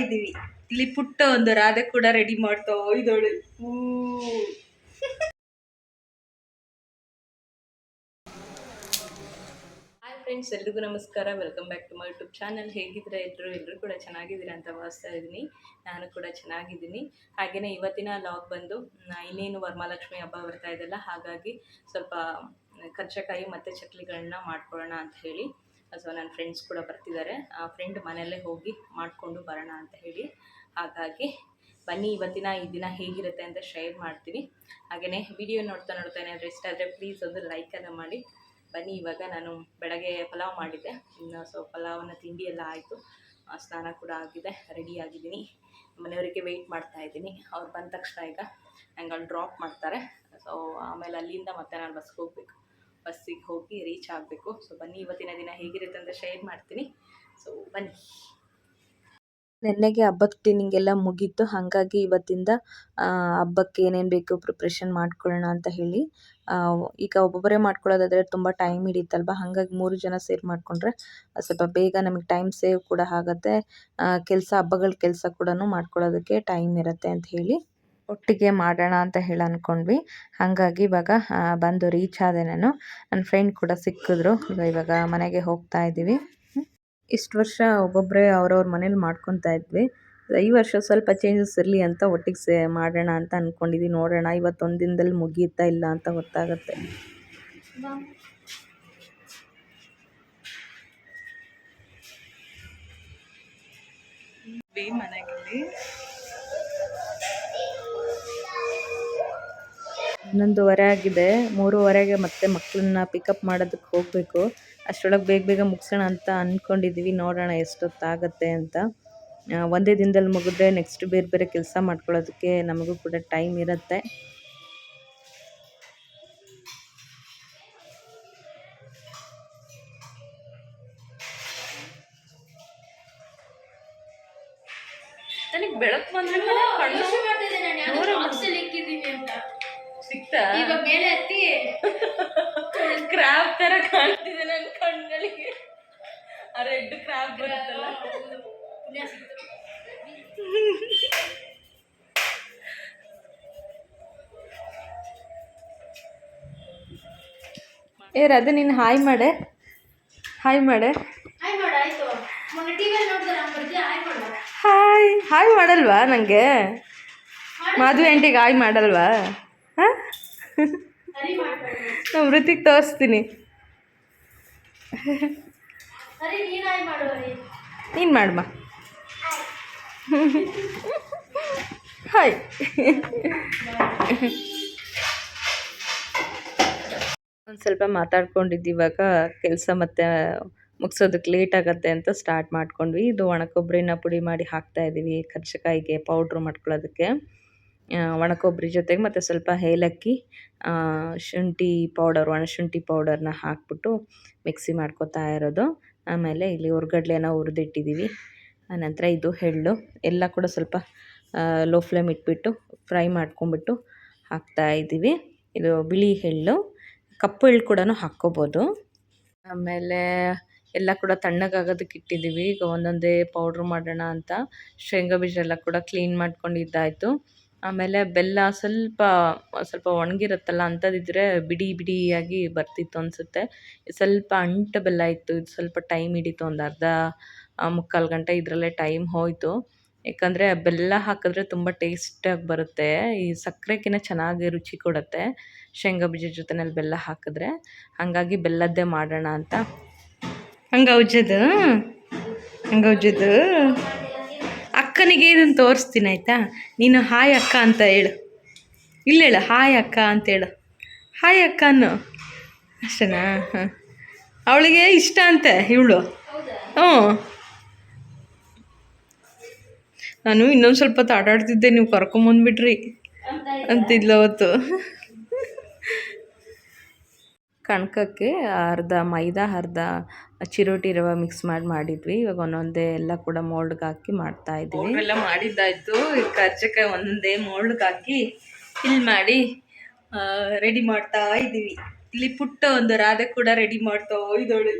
ಇದ್ದೀವಿ. ಇಲ್ಲಿ ಪುಟ್ಟ ಒಂದು ರಾಧೆ ಕೂಡ ರೆಡಿ ಮಾಡ್ತಾ ಇದ್ದೋಳು. ಹಾಯ್ ಫ್ರೆಂಡ್ಸ್, ಎಲ್ರಿಗೂ ನಮಸ್ಕಾರ. Welcome back to my YouTube channel. ಹೇಗಿದ್ರೆ ಎಲ್ಲರೂ ಕೂಡ ಚೆನ್ನಾಗಿದ್ದೀರಾ ಅಂತ ಭಾವಿಸ್ತಾ ಇದ್ದೀನಿ. ನಾನು ಕೂಡ ಚೆನ್ನಾಗಿದ್ದೀನಿ. ಹಾಗೆಯೇ ಇವತ್ತಿನ ಲಾಗ್ ಬಂದು ಇನ್ನೇನು ವರಮಹಾಲಕ್ಷ್ಮಿ ಹಬ್ಬ ಬರ್ತಾ ಇದೆಯಲ್ಲ, ಹಾಗಾಗಿ ಸ್ವಲ್ಪ ಕರ್ಚಕಾಯಿ ಮತ್ತು ಚಕ್ಲಿಗಳನ್ನ ಮಾಡ್ಕೊಳ್ಳೋಣ ಅಂತ ಹೇಳಿ. ಸೊ ನನ್ನ ಫ್ರೆಂಡ್ಸ್ ಕೂಡ ಬರ್ತಿದ್ದಾರೆ. ಆ ಫ್ರೆಂಡ್ ಮನೆಯಲ್ಲೇ ಹೋಗಿ ಮಾಡಿಕೊಂಡು ಬರೋಣ ಅಂತ ಹೇಳಿ. ಹಾಗಾಗಿ ಬನ್ನಿ, ಇವತ್ತಿನ ಈ ದಿನ ಹೇಗಿರುತ್ತೆ ಅಂತ ಶೇರ್ ಮಾಡ್ತೀನಿ. ಹಾಗೆಯೇ ವಿಡಿಯೋ ನೋಡ್ತಾ ಏನಾದರೂ ಇಷ್ಟ ಆದರೆ ಪ್ಲೀಸ್ ಒಂದು ಲೈಕನ್ನು ಮಾಡಿ. ಬನ್ನಿ, ಇವಾಗ ನಾನು ಬೆಳಗ್ಗೆ ಪಲಾವ್ ಮಾಡಿದ್ದೆ. ಸೊ ಪಲಾವನ್ನ ತಿಂಡಿ ಎಲ್ಲ ಆಯಿತು, ಸ್ನಾನ ಕೂಡ ಆಗಿದೆ, ರೆಡಿ ಆಗಿದ್ದೀನಿ. ಮನೆಯವರಿಗೆ ವೆಯ್ಟ್ ಮಾಡ್ತಾ ಇದ್ದೀನಿ. ಅವ್ರು ಬಂದ ತಕ್ಷಣ ಈಗ ನಂಗೆ ಅಲ್ಲಿ ಡ್ರಾಪ್ ಮಾಡ್ತಾರೆ. ಸೊ ಆಮೇಲೆ ಅಲ್ಲಿಂದ ಮತ್ತೆ ನಾನು ಬಸ್ಸಿಗೆ ಹೋಗಿ ರೀಚ್ ಆಗಬೇಕು. ಸೊ ಬನ್ನಿ, ಇವತ್ತಿನ ದಿನ ಹೇಗಿರುತ್ತೆ ಅಂತ ಶೇರ್ ಮಾಡ್ತೀನಿ. ಸೊ ಬನ್ನಿ. ನೆನ್ನೆಗೆ ಹಬ್ಬದ ಕ್ಲೀನಿಂಗ್ ಎಲ್ಲ ಮುಗೀತು. ಹಾಗಾಗಿ ಇವತ್ತಿಂದ ಹಬ್ಬಕ್ಕೆ ಏನೇನು ಬೇಕು ಪ್ರಿಪ್ರೇಷನ್ ಮಾಡ್ಕೊಳ್ಳೋಣ ಅಂತ ಹೇಳಿ. ಈಗ ಒಬ್ಬೊಬ್ಬರೇ ಮಾಡ್ಕೊಳ್ಳೋದಾದರೆ ತುಂಬ ಟೈಮ್ ಹಿಡಿಯುತ್ತಲ್ವ. ಹಾಗಾಗಿ 3 ಜನ ಸೇರಿ ಮಾಡಿಕೊಂಡ್ರೆ ಸ್ವಲ್ಪ ಬೇಗ ನಮಗೆ ಟೈಮ್ ಸೇವ್ ಕೂಡ ಆಗುತ್ತೆ. ಹಬ್ಬಗಳ ಕೆಲಸ ಕೂಡ ಮಾಡ್ಕೊಳ್ಳೋದಕ್ಕೆ ಟೈಮ್ ಇರುತ್ತೆ ಅಂತ ಹೇಳಿ ಒಟ್ಟಿಗೆ ಮಾಡೋಣ ಅಂತ ಹೇಳಿ ಅಂದ್ಕೊಂಡ್ವಿ. ಹಾಗಾಗಿ ಇವಾಗ ಬಂದು ರೀಚ್ ಆದೆ ನಾನು. ನನ್ನ ಫ್ರೆಂಡ್ ಕೂಡ ಸಿಕ್ಕಿದ್ರು. ಇವಾಗ ಮನೆಗೆ ಹೋಗ್ತಾ ಇದ್ದೀವಿ. ಇಷ್ಟು ವರ್ಷ ಒಬ್ಬೊಬ್ಬರೇ ಅವ್ರವ್ರ ಮನೇಲಿ ಮಾಡ್ಕೊತಾ ಇದ್ವಿ. ಈ ವರ್ಷ ಸ್ವಲ್ಪ ಚೇಂಜಸ್ ಇರಲಿ ಅಂತ ಒಟ್ಟಿಗೆ ಮಾಡೋಣ ಅಂತ ಅಂದ್ಕೊಂಡಿದ್ವಿ. ನೋಡೋಣ ಇವತ್ತೊಂದು ದಿನದಲ್ಲಿ ಮುಗಿಯುತ್ತಾ ಇಲ್ಲ ಅಂತ ಗೊತ್ತಾಗುತ್ತೆ. ಮನೆಯಲ್ಲಿ 11:15 ಆಗಿದೆ. 3:15ಗೆ ಮತ್ತೆ ಮಕ್ಕಳನ್ನ ಪಿಕಪ್ ಮಾಡೋದಕ್ಕೆ ಹೋಗಬೇಕು. ಅಷ್ಟರೊಳಗೆ ಬೇಗ ಮುಗಿಸೋಣ ಅಂತ ಅಂದ್ಕೊಂಡಿದ್ದೀವಿ. ನೋಡೋಣ ಎಷ್ಟೊತ್ತಾಗುತ್ತೆ ಅಂತ. ಒಂದೇ ದಿನದಲ್ಲಿ ಮುಗಿದ್ರೆ ನೆಕ್ಸ್ಟ್ ಬೇರೆ ಕೆಲಸ ಮಾಡ್ಕೊಳ್ಳೋದಕ್ಕೆ ನಮಗೂ ಕೂಡ ಟೈಮ್ ಇರುತ್ತೆ. ನನಗೆ ಬೆಳಕು ಬಂದ್ರೆ ಸಿಕ್ತಾ ಮೇಲೆ ಹತ್ತಿ ಕ್ರಾಬ್ ತರ ಕಾಣ್ತಿದೆ ನನ್ನ ಕಣ್ಗಳಿಗೆ. ಆ ರೆಡ್ ಕ್ರಾಬ್ ಬರುತ್ತಲ್ಲ. ರಾಧೆ, ನೀನು ಹಾಯ್ ಮಾಡೆ. ಹಾಯ್ ಮಾಡಲ್ವಾ ನನಗೆ? ಮಾಧವಿ ಆಂಟಿಗೆ ಹಾಯ್ ಮಾಡಲ್ವಾ? ಹಾಂ, ನಾನು ವೃತ್ತಿಗೆ ತೋರಿಸ್ತೀನಿ. ನೀನು ಮಾಡಮ್ಮ. ಹಾಯ್. ಒಂದು ಸ್ವಲ್ಪ ಮಾತಾಡ್ಕೊಂಡಿದ್ದು ಇವಾಗ ಕೆಲಸ ಮತ್ತು ಮುಗಿಸೋದಕ್ಕೆ ಲೇಟ್ ಆಗುತ್ತೆ ಅಂತ ಸ್ಟಾರ್ಟ್ ಮಾಡ್ಕೊಂಡ್ವಿ. ಇದು ಒಣಕೊಬ್ಬರಿನ ಪುಡಿ ಮಾಡಿ ಹಾಕ್ತಾಯಿದ್ದೀವಿ ಕರ್ಚಕಾಯಿಗೆ ಪೌಡ್ರು ಮಾಡ್ಕೊಳ್ಳೋದಕ್ಕೆ. ಒಣಕೊಬ್ಬರಿ ಜೊತೆಗೆ ಮತ್ತು ಸ್ವಲ್ಪ ಏಲಕ್ಕಿ, ಶುಂಠಿ ಪೌಡರ್, ಒಣಶುಂಠಿ ಪೌಡರ್ನ ಹಾಕ್ಬಿಟ್ಟು ಮಿಕ್ಸಿ ಮಾಡ್ಕೊತಾ ಇರೋದು. ಆಮೇಲೆ ಇಲ್ಲಿ ಹುರ್ಗಡ್ಲೆನ ಹುರಿದಿಟ್ಟಿದ್ದೀವಿ. ಆನಂತರ ಇದು ಎಳ್ಳು ಎಲ್ಲ ಕೂಡ ಸ್ವಲ್ಪ ಲೋ ಫ್ಲೇಮ್ ಇಟ್ಬಿಟ್ಟು ಫ್ರೈ ಮಾಡ್ಕೊಂಬಿಟ್ಟು ಹಾಕ್ತಾಯಿದ್ದೀವಿ. ಇದು ಬಿಳಿ ಎಳ್ಳು, ಕಪ್ಪು ಎಳ್ಳು ಕೂಡ ಹಾಕ್ಕೋಬೋದು. ಆಮೇಲೆ ಎಲ್ಲ ಕೂಡ ತಣ್ಣಗಾಗೋದಕ್ಕೆ ಇಟ್ಟಿದ್ದೀವಿ. ಈಗ ಒಂದೊಂದೇ ಪೌಡ್ರ್ ಮಾಡೋಣ ಅಂತ. ಶೇಂಗಾ ಬೀಜ ಎಲ್ಲ ಕೂಡ ಕ್ಲೀನ್ ಮಾಡ್ಕೊಂಡಿದ್ದಾಯಿತು. ಆಮೇಲೆ ಬೆಲ್ಲ ಸ್ವಲ್ಪ ಒಣಗಿರುತ್ತಲ್ಲ, ಅಂಥದ್ದಿದ್ರೆ ಬಿಡಿಯಾಗಿ ಬರ್ತಿತ್ತು ಅನಿಸುತ್ತೆ. ಸ್ವಲ್ಪ ಅಂಟು ಬೆಲ್ಲ ಇತ್ತು. ಇದು ಸ್ವಲ್ಪ ಟೈಮ್ ಹಿಡಿತು, ಒಂದು ಮುಕ್ಕಾಲು ಗಂಟೆ ಇದರಲ್ಲೇ ಟೈಮ್ ಹೋಯಿತು. ಯಾಕಂದರೆ ಬೆಲ್ಲ ಹಾಕಿದ್ರೆ ತುಂಬ ಟೇಸ್ಟಾಗಿ ಬರುತ್ತೆ. ಈ ಸಕ್ಕರೆಗಿಂತ ಚೆನ್ನಾಗಿ ರುಚಿ ಕೊಡುತ್ತೆ ಶೇಂಗಾ ಬೀಜದ ಜೊತೆನಲ್ಲಿ ಬೆಲ್ಲ ಹಾಕಿದ್ರೆ. ಹಾಗಾಗಿ ಬೆಲ್ಲದ್ದೇ ಮಾಡೋಣ ಅಂತ. ಹಂಗೆ ಉಜ್ಜೋದು ಅಕ್ಕನಿಗೆ ಇದನ್ನು ತೋರಿಸ್ತೀನಿ ಆಯಿತಾ? ನೀನು ಹಾಯ್ ಅಕ್ಕ ಅಂತ ಹೇಳು. ಇಲ್ಲ ಹೇಳು, ಹಾಯ್ ಅಕ್ಕ ಅಂತೇಳು. ಹಾಯ್ ಅಕ್ಕ ಅನ್ನು, ಅಷ್ಟೇನಾ? ಹಾಂ, ಅವಳಿಗೆ ಇಷ್ಟ ಅಂತೆ ಇವಳು. ಹ್ಞೂ, ನಾನು ಇನ್ನೊಂದು ಸ್ವಲ್ಪ ಹೊತ್ತು ಆಟಾಡ್ತಿದ್ದೆ, ನೀವು ಕರ್ಕೊಂಬಂದ್ಬಿಟ್ರಿ ಅಂತಿದ್ಲು ಅವತ್ತು. ಕಣಕಕ್ಕೆ ಅರ್ಧ ಮೈದಾ ಅರ್ಧ ಚಿರೋಟಿ ರವೆ ಮಿಕ್ಸ್ ಮಾಡಿದ್ವಿ. ಇವಾಗ ಒಂದೊಂದೇ ಎಲ್ಲ ಕೂಡ ಮೋಲ್ಡ್ಗೆ ಹಾಕಿ ಮಾಡ್ತಾಯಿದ್ದೀವಿ. ಎಲ್ಲ ಮಾಡಿದ್ದಾಯಿತು. ಕರ್ಚಕಾಯಿ ಒಂದೊಂದೇ ಮೋಲ್ಡ್ಗೆ ಹಾಕಿ ಫಿಲ್ ಮಾಡಿ ರೆಡಿ ಮಾಡ್ತಾ ಇದ್ದೀವಿ. ಇಲ್ಲಿ ಪುಟ್ಟ ಒಂದು ರಾಧೆ ಕೂಡ ರೆಡಿ ಮಾಡ್ತಾ ಇದ್ದೋಳು.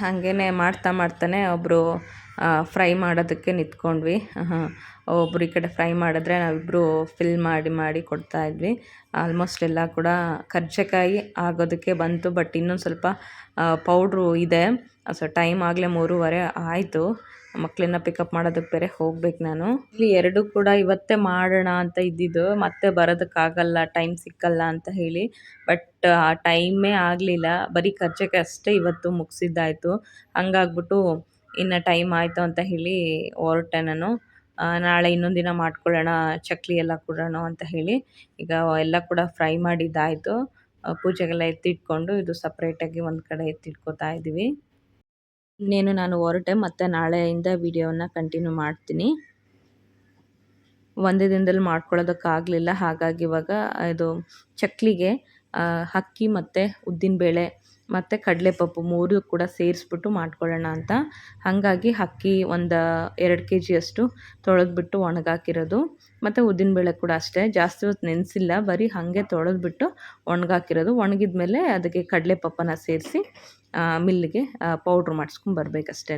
ಹಾಗೇ ಮಾಡ್ತಾನೆ ಒಬ್ಬರು ಫ್ರೈ ಮಾಡೋದಕ್ಕೆ ನಿಂತ್ಕೊಂಡ್ವಿ. ಒಬ್ರು ಈ ಕಡೆ ಫ್ರೈ ಮಾಡಿದ್ರೆ ನಾವಿಬ್ಬರು ಫಿಲ್ ಮಾಡಿ ಕೊಡ್ತಾಯಿದ್ವಿ. ಆಲ್ಮೋಸ್ಟ್ ಎಲ್ಲ ಕೂಡ ಕರ್ಜಿಕಾಯಿ ಆಗೋದಕ್ಕೆ ಬಂತು. ಬಟ್ ಇನ್ನೊಂದು ಸ್ವಲ್ಪ ಪೌಡ್ರು ಇದೆ. ಸೊ ಟೈಮ್ ಆಗಲೇ 3:15 ಆಯಿತು. ಮಕ್ಕಳನ್ನ ಪಿಕಪ್ ಮಾಡೋದಕ್ಕೆ ಬೇರೆ ಹೋಗ್ಬೇಕು ನಾನು. ಇಲ್ಲಿ ಎರಡು ಕೂಡ ಇವತ್ತೇ ಮಾಡೋಣ ಅಂತ ಇದ್ದಿದ್ದು, ಮತ್ತೆ ಬರೋದಕ್ಕಾಗಲ್ಲ, ಟೈಮ್ ಸಿಕ್ಕಲ್ಲ ಅಂತ ಹೇಳಿ. ಬಟ್ ಆ ಟೈಮೇ ಆಗಲಿಲ್ಲ. ಬರೀ ಕರ್ಜಿಕಾಯಿ ಅಷ್ಟೇ ಇವತ್ತು ಮುಗಿಸಿದ್ದಾಯಿತು. ಹಂಗಾಗ್ಬಿಟ್ಟು ಇನ್ನು ಟೈಮ್ ಆಯಿತು ಅಂತ ಹೇಳಿ ಹೊರಟೆ ನಾನು. ನಾಳೆ ಇನ್ನೊಂದು ದಿನ ಮಾಡ್ಕೊಳ್ಳೋಣ, ಚಕ್ಲಿ ಎಲ್ಲ ಕೊಡೋಣ ಅಂತ ಹೇಳಿ ಈಗ ಎಲ್ಲ ಕೂಡ ಫ್ರೈ ಮಾಡಿದ್ದಾಯಿತು. ಪೂಜೆಗೆಲ್ಲ ಎತ್ತಿಟ್ಕೊಂಡು ಇದು ಸಪ್ರೇಟಾಗಿ ಒಂದು ಕಡೆ ಎತ್ತಿಟ್ಕೋತಾ ಇದ್ದೀವಿ. ಇನ್ನೇನು ನಾನು ಹೊರಟೆ, ಮತ್ತು ನಾಳೆಯಿಂದ ವಿಡಿಯೋನ ಕಂಟಿನ್ಯೂ ಮಾಡ್ತೀನಿ. ಒಂದೇ ದಿನದಲ್ಲಿ ಮಾಡ್ಕೊಳ್ಳೋದಕ್ಕಾಗಲಿಲ್ಲ. ಹಾಗಾಗಿ ಇವಾಗ ಇದು ಚಕ್ಲಿಗೆ ಅಕ್ಕಿ ಮತ್ತು ಉದ್ದಿನಬೇಳೆ ಮತ್ತು ಕಡಲೆಪಪ್ಪು 3 ಕೂಡ ಸೇರಿಸ್ಬಿಟ್ಟು ಮಾಡ್ಕೊಳ್ಳೋಣ ಅಂತ. ಹಾಗಾಗಿ ಅಕ್ಕಿ ಒಂದು 2 kg ತೊಳೆದ್ಬಿಟ್ಟು ಒಣಗಾಕಿರೋದು, ಮತ್ತು ಉದ್ದಿನಬೇಳೆ ಕೂಡ ಅಷ್ಟೇ ಜಾಸ್ತಿ ಹೊತ್ತು ನೆನೆಸಿಲ್ಲ, ಬರೀ ಹಾಗೆ ತೊಳೆದ್ಬಿಟ್ಟು ಒಣಗಾಕಿರೋದು. ಒಣಗಿದ್ಮೇಲೆ ಅದಕ್ಕೆ ಕಡಲೆಪಪ್ಪನ ಸೇರಿಸಿ ಮಿಲ್ಲಿಗೆ ಪೌಡ್ರ್ ಮಾಡಿಸ್ಕೊಂಡು ಬರಬೇಕಷ್ಟೇ.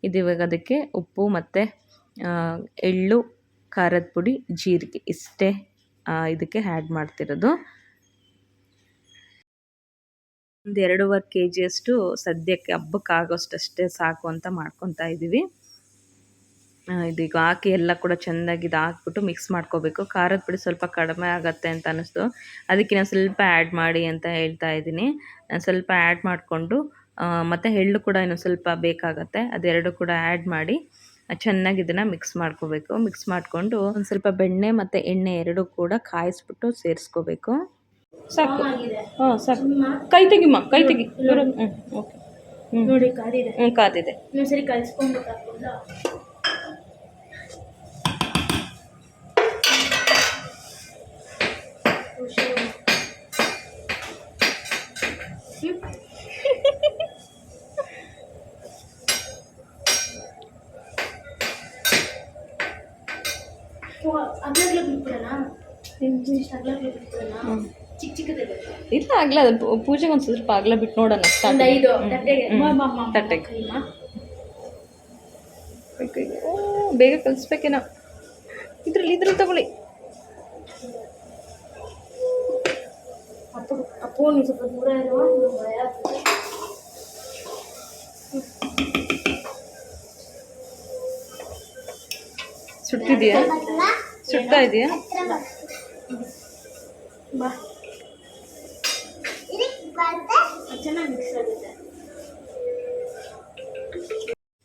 ಇದು ಇವಾಗ ಅದಕ್ಕೆ ಉಪ್ಪು ಮತ್ತು ಎಳ್ಳು, ಖಾರದ ಪುಡಿ, ಜೀರಿಗೆ ಇಷ್ಟೇ ಇದಕ್ಕೆ ಆ್ಯಡ್ ಮಾಡ್ತಿರೋದು. ಒಂದು 2.5 kg ಸದ್ಯಕ್ಕೆ ಹಬ್ಬಕ್ಕೆ ಆಗೋಷ್ಟಷ್ಟೇ ಸಾಕು ಅಂತ ಮಾಡ್ಕೊತಾ ಇದ್ದೀವಿ. ಇದೀಗ ಹಾಕಿ ಎಲ್ಲ ಕೂಡ ಚೆಂದಾಗಿ ಇದು ಹಾಕ್ಬಿಟ್ಟು ಮಿಕ್ಸ್ ಮಾಡ್ಕೋಬೇಕು. ಖಾರದ ಪುಡಿ ಸ್ವಲ್ಪ ಕಡಿಮೆ ಆಗುತ್ತೆ ಅಂತ ಅನ್ನಿಸ್ತು, ಅದಕ್ಕೆ ನಾನು ಸ್ವಲ್ಪ ಆ್ಯಡ್ ಮಾಡಿ ಅಂತ ಹೇಳ್ತಾ ಇದ್ದೀನಿ. ಸ್ವಲ್ಪ ಆ್ಯಡ್ ಮಾಡಿಕೊಂಡು ಮತ್ತು ಎಳ್ಳು ಕೂಡ ಇನ್ನೊಂದು ಸ್ವಲ್ಪ ಬೇಕಾಗತ್ತೆ, ಅದೆರಡು ಕೂಡ ಆ್ಯಡ್ ಮಾಡಿ ಚೆನ್ನಾಗಿ ಇದನ್ನು ಮಿಕ್ಸ್ ಮಾಡ್ಕೋಬೇಕು. ಮಿಕ್ಸ್ ಮಾಡಿಕೊಂಡು ಒಂದು ಸ್ವಲ್ಪ ಬೆಣ್ಣೆ ಮತ್ತು ಎಣ್ಣೆ ಎರಡೂ ಕೂಡ ಕಾಯಿಸ್ಬಿಟ್ಟು ಸೇರಿಸ್ಕೋಬೇಕು. ಸಾಕು, ಸಾಕು. ಕೈ ತೆಗಿಮ್ಮ, ಕೈ ತೆಗಿ. ಓಕೆ, ನೋಡಿ ಕಾದಿದೆ. ಕಾದಿದೆ. ಇನ್ನೊಂದ್ಸರಿ ಕಲಿಸ್ಕೊಂಡು ಅಗ್ಲಗ್ಲ ಬಿಟ್ಬಿಡೋಣ, ಅಗ್ಲಗ್ಲ ಬಿಟ್ಬಿಡೋಣ. ಚಿಕ್ಕ ಚಿಕ್ಕದಿದೆ ಇಲ್ಲ, ಆಗ್ಲ ಪೂಜೆಗೆ ಒಂದು ಸ್ವಲ್ಪ ಅಗಲ ಬಿಟ್ಟು ನೋಡೋಣ. ತಟ್ಟೆಗೆ ಬೇಗ ಕಲಿಸ್ಬೇಕೇನೋ. ಇದ್ರಲ್ಲಿ ತಗೊಳ್ಳಿ. ಅಪ್ಪು ನೀವು ಸ್ವಲ್ಪ ದೂರ ಇರುವ, ಭಯ ಆಗ್ತದೆ. ಸುಡ್ತಿದೆಯಾ? ಸುಡ್ತಾ ಇದೆಯಾ? ಬಾ, ಚೆನ್ನಾಗಿ ಮಿಕ್ಸ್ ಆಗುತ್ತೆ.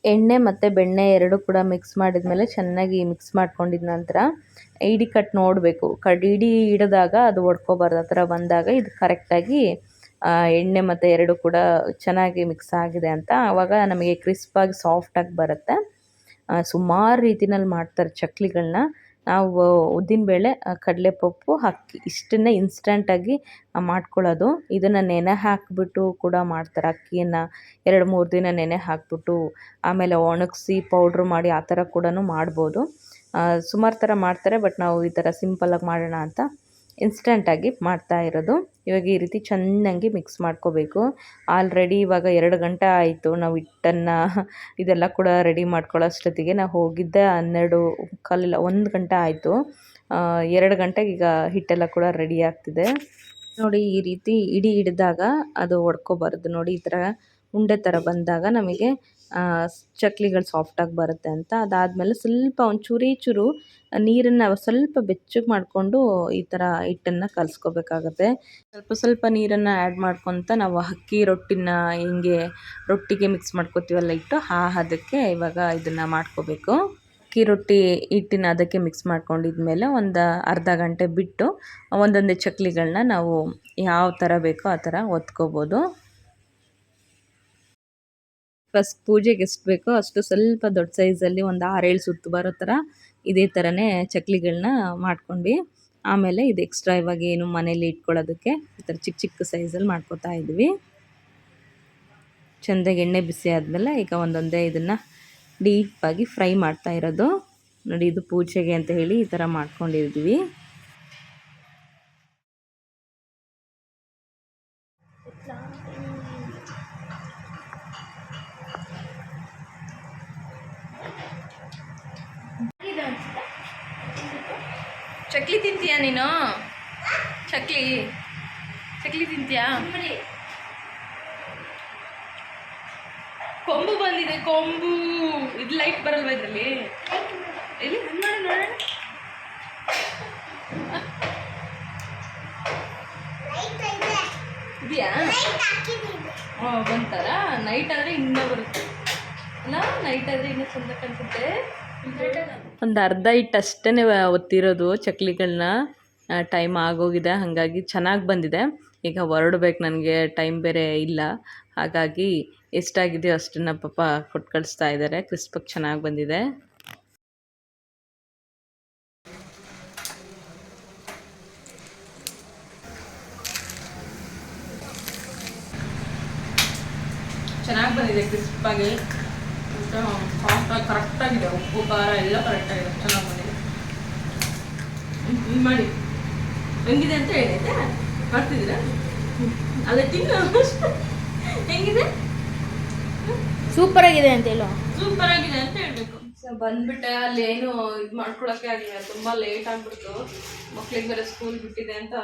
ಎಣ್ಣೆ ಮತ್ತು ಬೆಣ್ಣೆ ಎರಡು ಕೂಡ ಮಿಕ್ಸ್ ಮಾಡಿದ್ಮೇಲೆ ಚೆನ್ನಾಗಿ ಮಿಕ್ಸ್ ಮಾಡ್ಕೊಂಡಿದ ನಂತರ ಇಡಿ ಕಟ್ ನೋಡಬೇಕು. ಇಡಿ ಹಿಡಿದಾಗ ಅದು ಒಡ್ಕೊಬಾರ್ದು. ಆ ಥರ ಬಂದಾಗ ಇದು ಕರೆಕ್ಟಾಗಿ ಎಣ್ಣೆ ಮತ್ತು ಎರಡು ಕೂಡ ಚೆನ್ನಾಗಿ ಮಿಕ್ಸ್ ಆಗಿದೆ ಅಂತ. ಆವಾಗ ನಮಗೆ ಕ್ರಿಸ್ಪಾಗಿ ಸಾಫ್ಟಾಗಿ ಬರುತ್ತೆ. ಸುಮಾರು ರೀತಿನಲ್ಲಿ ಮಾಡ್ತಾರೆ ಚಕ್ಲಿಗಳನ್ನ. ನಾವು ಉದ್ದಿನಬೇಳೆ, ಕಡಲೆಪಪ್ಪು, ಅಕ್ಕಿ ಇಷ್ಟನ್ನೇ ಇನ್ಸ್ಟಂಟಾಗಿ ಮಾಡ್ಕೊಳ್ಳೋದು. ಇದನ್ನು ನೆನೆ ಹಾಕಿಬಿಟ್ಟು ಕೂಡ ಮಾಡ್ತಾರೆ. ಅಕ್ಕಿಯನ್ನು 2-3 ದಿನ ನೆನೆ ಹಾಕಿಬಿಟ್ಟು ಆಮೇಲೆ ಒಣಗಿಸಿ ಪೌಡ್ರ್ ಮಾಡಿ ಆ ಥರ ಕೂಡ ಮಾಡ್ಬೋದು. ಸುಮಾರು ಥರ ಮಾಡ್ತಾರೆ. ಬಟ್ ನಾವು ಈ ಥರ ಸಿಂಪಲ್ಲಾಗಿ ಮಾಡೋಣ ಅಂತ ಇನ್ಸ್ಟಂಟಾಗಿ ಮಾಡ್ತಾ ಇರೋದು. ಇವಾಗ ಈ ರೀತಿ ಚೆನ್ನಾಗಿ ಮಿಕ್ಸ್ ಮಾಡ್ಕೋಬೇಕು. ಆಲ್ರೆಡಿ ಇವಾಗ 2 ಗಂಟೆ ಆಯಿತು ನಾವು ಹಿಟ್ಟನ್ನು ಇದೆಲ್ಲ ಕೂಡ ರೆಡಿ ಮಾಡ್ಕೊಳ್ಳೋಷ್ಟೊತ್ತಿಗೆ. ನಾವು ಹೋಗಿದ್ದೆ 12:15 ಇಲ್ಲ 1 ಗಂಟೆ ಆಯಿತು. 2 ಗಂಟೆಗೆ ಈಗ ಹಿಟ್ಟೆಲ್ಲ ಕೂಡ ರೆಡಿ ಆಗ್ತಿದೆ. ನೋಡಿ, ಈ ರೀತಿ ಇಡಿ ಹಿಡಿದಾಗ ಅದು ಒಡ್ಕೊಬಾರ್ದು. ನೋಡಿ, ಈ ಥರ ಉಂಡೆ ಥರ ಬಂದಾಗ ನಮಗೆ ಚಕ್ಲಿಗಳು ಸಾಫ್ಟಾಗಿ ಬರುತ್ತೆ ಅಂತ. ಅದಾದಮೇಲೆ ಸ್ವಲ್ಪ ಒಂದು ಚೂರು ನೀರನ್ನು ಸ್ವಲ್ಪ ಬೆಚ್ಚಗೆ ಮಾಡಿಕೊಂಡು ಈ ಥರ ಹಿಟ್ಟನ್ನು ಕಲಿಸ್ಕೋಬೇಕಾಗತ್ತೆ. ಸ್ವಲ್ಪ ನೀರನ್ನು ಆ್ಯಡ್ ಮಾಡ್ಕೊತ ನಾವು ಅಕ್ಕಿ ರೊಟ್ಟಿನ ಹಿಂಗೆ ರೊಟ್ಟಿಗೆ ಮಿಕ್ಸ್ ಮಾಡ್ಕೊತೀವಲ್ಲ ಹಿಟ್ಟು, ಅದಕ್ಕೆ ಇವಾಗ ಇದನ್ನು ಮಾಡ್ಕೋಬೇಕು. ಅಕ್ಕಿ ರೊಟ್ಟಿ ಹಿಟ್ಟಿನ ಅದಕ್ಕೆ ಮಿಕ್ಸ್ ಮಾಡ್ಕೊಂಡಿದ್ಮೇಲೆ ಒಂದು ಅರ್ಧ ಗಂಟೆ ಬಿಟ್ಟು ಒಂದೊಂದೇ ಚಕ್ಲಿಗಳನ್ನ ನಾವು ಯಾವ ಥರ ಬೇಕೋ ಆ ಥರ ಒತ್ಕೋಬೋದು. ಫಸ್ಟ್ ಪೂಜೆಗೆ ಎಷ್ಟು ಬೇಕೋ ಅಷ್ಟು ಸ್ವಲ್ಪ ದೊಡ್ಡ ಸೈಜಲ್ಲಿ ಒಂದು 6-7 ಸುತ್ತು ಬರೋ ಥರ ಇದೇ ಥರನೇ ಚಕ್ಲಿಗಳನ್ನ ಮಾಡ್ಕೊಂಡ್ವಿ. ಆಮೇಲೆ ಇದು ಎಕ್ಸ್ಟ್ರಾ ಇವಾಗ ಏನು ಮನೇಲಿ ಇಟ್ಕೊಳ್ಳೋದಕ್ಕೆ ಈ ಥರ ಚಿಕ್ಕ ಸೈಜಲ್ಲಿ ಮಾಡ್ಕೊತಾ ಇದ್ವಿ. ಚೆಂದಾಗಿ ಎಣ್ಣೆ ಬಿಸಿ ಆದಮೇಲೆ ಈಗ ಒಂದೊಂದೇ ಇದನ್ನು ಡೀಪಾಗಿ ಫ್ರೈ ಮಾಡ್ತಾ ಇರೋದು. ನೋಡಿ, ಇದು ಪೂಜೆಗೆ ಅಂತ ಹೇಳಿ ಈ ಥರ ಮಾಡ್ಕೊಂಡಿದ್ವಿ. ಚಕ್ಲಿ ತಿಂತೀಯಾ ನೀನು? ಚಕ್ಲಿ ಚಕ್ಲಿ ತಿಂತೀಯಾ? ಕೊಂಬು ಬಂದಿದೆ, ಕೊಂಬು. ಇದು ಲೈಟ್ ಬರಲ್ವಾ ಇದರಲ್ಲಿ? ಎಲ್ಲಿ ನೋಡಿ ನೋಡೋಣ. ಇದೆಯಾ? ಬಂತಾರ? ನೈಟ್ ಆದರೆ ಇನ್ನೂ ಬರುತ್ತೆ ಅಲ್ಲ? ನೈಟ್ ಆದರೆ ಇನ್ನೂ ಚಂದ ಕಾಣಿಸುತ್ತೆ. ಒಂದು ಅರ್ಧ ಇಟ್ಟು ಅಷ್ಟೇ ಒತ್ತಿರೋದು ಚಕ್ಲಿಗಳನ್ನ. ಟೈಮ್ ಆಗೋಗಿದೆ, ಹಾಗಾಗಿ ಚೆನ್ನಾಗಿ ಬಂದಿದೆ. ಈಗ ಹೊರಡ್ಬೇಕು, ನನಗೆ ಟೈಮ್ ಬೇರೆ ಇಲ್ಲ. ಹಾಗಾಗಿ ಎಷ್ಟಾಗಿದೆಯೋ ಅಷ್ಟನ್ನು ಪಾಪ ಕೊಟ್ಟು ಕಳಿಸ್ತಾ ಇದ್ದಾರೆ. ಕ್ರಿಸ್ಪಾಗಿ ಚೆನ್ನಾಗಿ ಬಂದಿದೆ. ಚೆನ್ನಾಗಿ ಬಂದಿದೆ ಕ್ರಿಸ್ಪಾಗಿ, ಸಾಫ್ಟಾಗಿ ಕರೆಕ್ಟಾಗಿದೆ. ಉಪ್ಪು ಖಾರ ಎಲ್ಲ ಕರೆಕ್ಟಾಗಿದೆ, ಚೆನ್ನಾಗಿ ಬಂದಿದೆ. ಇದು ಮಾಡಿ ಹೆಂಗಿದೆ ಅಂತ ಹೇಳಿದ್ದೆ, ಮಾಡ್ತಿದ್ದೀರಾ? ಅದೇ ತಿನ್ನು. ಹೆಂಗಿದೆ? ಸೂಪರ್ ಆಗಿದೆ ಅಂತ ಹೇಳೋ. ಸೂಪರ್ ಆಗಿದೆ ಅಂತ ಹೇಳ್ಬೇಕು. ಸೊ ಬಂದ್ಬಿಟ್ಟೆ. ಅಲ್ಲಿ ಏನು ಇದು ಮಾಡ್ಕೊಳಕ್ಕೆ ಆಗಲಿಲ್ಲ, ತುಂಬ ಲೇಟ್ ಆಗ್ಬಿಡ್ತು. ಮಕ್ಳಿಗೆ ಬೇರೆ ಸ್ಕೂಲ್ ಬಿಟ್ಟಿದೆ ಅಂತ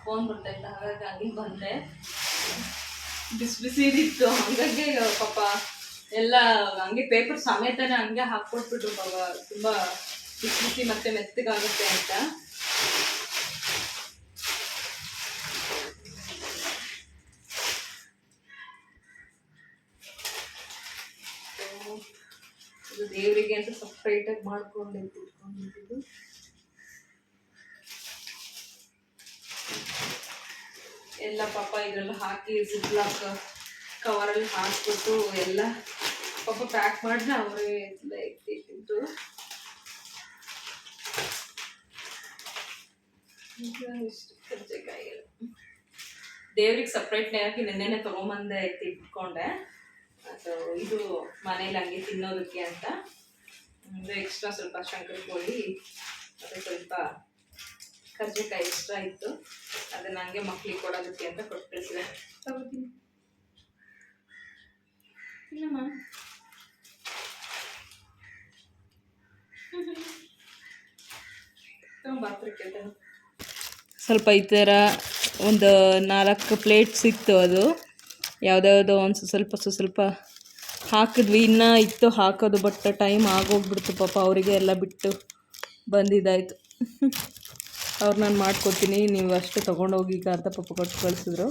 ಫೋನ್ ಬರ್ತಾಯಿತ್ತು, ಹಾಗಾಗಿ ಅಲ್ಲಿ ಬಂದೆ. ಬಿಸಿ ಇತ್ತು, ಹಂಗಾಗಿ ಪಾಪ ಎಲ್ಲ ಹಂಗೆ ಪೇಪರ್ ಸಮೇತನೇ ಹಂಗೆ ಹಾಕ್ಕೊಟ್ಬಿಟ್ರು. ಪಾಪ ತುಂಬ ಬಿಸಿ ಮತ್ತೆ ಮೆತ್ತಗಾಗುತ್ತೆ ಅಂತ. ಇದು ದೇವರಿಗೆ ಅಂತ ಸಪ್ರೇಟಾಗಿ ಮಾಡ್ಕೊಂಡಿದ್ದು. ಎಲ್ಲ ಪಾಪ ಇದರಲ್ಲಿ ಹಾಕಿ ಜಿಪ್ಲಾಕ್ ಕವರಲ್ಲಿ ಹಾಕ್ಬಿಟ್ಟು ಎಲ್ಲ ಪಾಪ ಪ್ಯಾಕ್ ಮಾಡಿದ್ರೆ ಅವರೇ ಎಲ್ಲ ಎತ್ತಿಟ್ಟಿದ್ದು. ಇಷ್ಟು ಕರ್ಜೆಕಾಯಿ ದೇವ್ರಿಗೆ ಸಪ್ರೇಟ್ನೇ ಹಾಕಿ ನೆನ್ನೆನೆ ತೊಗೊಂಬಂದೆ ಎತ್ತಿಟ್ಕೊಂಡೆ. ಅದು ಇದು ಮನೇಲಿ ಹಂಗೆ ತಿನ್ನೋದಕ್ಕೆ ಅಂತ. ಇದು ಎಕ್ಸ್ಟ್ರಾ ಸ್ವಲ್ಪ ಶಂಕರ ಪೋಳಿ ಮತ್ತು ಸ್ವಲ್ಪ ಕರ್ಜೆಕಾಯಿ ಎಕ್ಸ್ಟ್ರಾ ಇತ್ತು, ಅದನ್ನ ಹಂಗೆ ಮಕ್ಳಿಗೆ ಕೊಡೋದಕ್ಕೆ ಅಂತ ಕೊಟ್ಟು ಕಳಿಸಿದೆ. ತಗೋತೀನಿ ಇಲ್ಲಮ್ಮ. ಸ್ವಲ್ಪ ಈ ಥರ ಒಂದು 4 ಪ್ಲೇಟ್ಸ್ ಇತ್ತು. ಅದು ಯಾವುದ್ಯಾವುದೋ ಒಂದು ಸ್ವಲ್ಪ ಹಾಕಿದ್ವಿ, ಇನ್ನೂ ಇತ್ತು ಹಾಕೋದು. ಬಟ್ ಟೈಮ್ ಆಗೋಗ್ಬಿಡ್ತು ಪಾಪ, ಅವರಿಗೆ ಎಲ್ಲ ಬಿಟ್ಟು ಬಂದಿದ್ದಾಯಿತು. ಅವ್ರು ನಾನು ಮಾಡ್ಕೊತೀನಿ, ನೀವು ಅಷ್ಟೇ ತೊಗೊಂಡೋಗಿ ಈಗ ಅಂತ ಪಾಪ ಕೊಟ್ಟು ಕಳಿಸಿದ್ರು.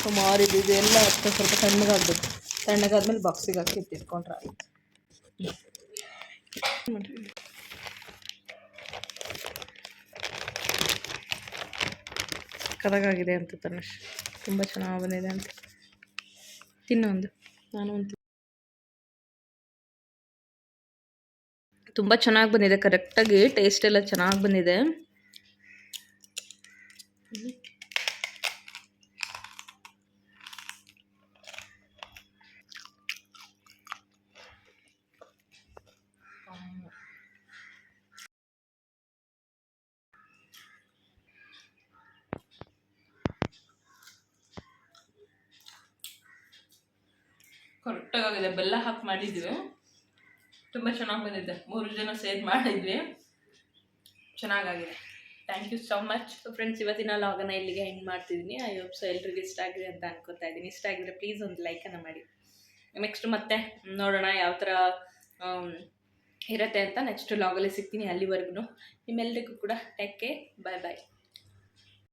ಸುಮಾರು ಇದು ಎಲ್ಲ ಸ್ವಲ್ಪ ತಣ್ಣಗಾಗಬೇಕು. ತಣ್ಣಗಾದ್ಮೇಲೆ ಬಾಕ್ಸಿಗೆ ಹಾಕಿ ಎತ್ತಿಟ್ಕೊಂಡ್ರೆ ಆಯಿತು. ಕರಗಾಗಿದೆ ಅಂತ ತನುಷ್, ತುಂಬ ಚೆನ್ನಾಗಿ ಬಂದಿದೆ ಅಂತ. ತಿನ್ನೊಂದು, ನಾನು ಒಂದು. ತುಂಬ ಚೆನ್ನಾಗಿ ಬಂದಿದೆ, ಕರೆಕ್ಟಾಗಿ ಟೇಸ್ಟ್ ಎಲ್ಲ ಚೆನ್ನಾಗಿ ಬಂದಿದೆ. ಕರೆಕ್ಟಾಗಿದೆ, ಬೆಲ್ಲ ಹಾಕಿ ಮಾಡಿದ್ವಿ, ತುಂಬ ಚೆನ್ನಾಗಿ ಬಂದಿದೆ. 3 ಜನ ಸೇರಿ ಮಾಡಿದ್ವಿ, ಚೆನ್ನಾಗಾಗಿದೆ. Thank you so much friends. ಇವತ್ತಿನ ಲಾಗನ್ನು ಇಲ್ಲಿಗೆ ಎಂಡ್ ಮಾಡ್ತಿದ್ದೀನಿ. ಐ ಹೋಪ್ ಸೊ ಎಲ್ರಿಗೂ ಇಷ್ಟ ಆಗಿದೆ ಅಂತ ಅನ್ಕೋತಾ ಇದ್ದೀನಿ. ಇಷ್ಟ ಆಗಿದ್ರೆ ಪ್ಲೀಸ್ ಒಂದು ಲೈಕನ್ನು ಮಾಡಿ. ನೆಕ್ಸ್ಟ್ ಮತ್ತೆ ನೋಡೋಣ ಯಾವ ಥರ ಇರುತ್ತೆ ಅಂತ. ನೆಕ್ಸ್ಟ್ ಲಾಗಲ್ಲಿ ಸಿಗ್ತೀನಿ. ಅಲ್ಲಿವರೆಗೂ ನಿಮ್ಮೆಲ್ಲರಿಗೂ ಕೂಡ ಟೇಕ್ ಕೇರ್, ಬಾಯ್ ಬಾಯ್.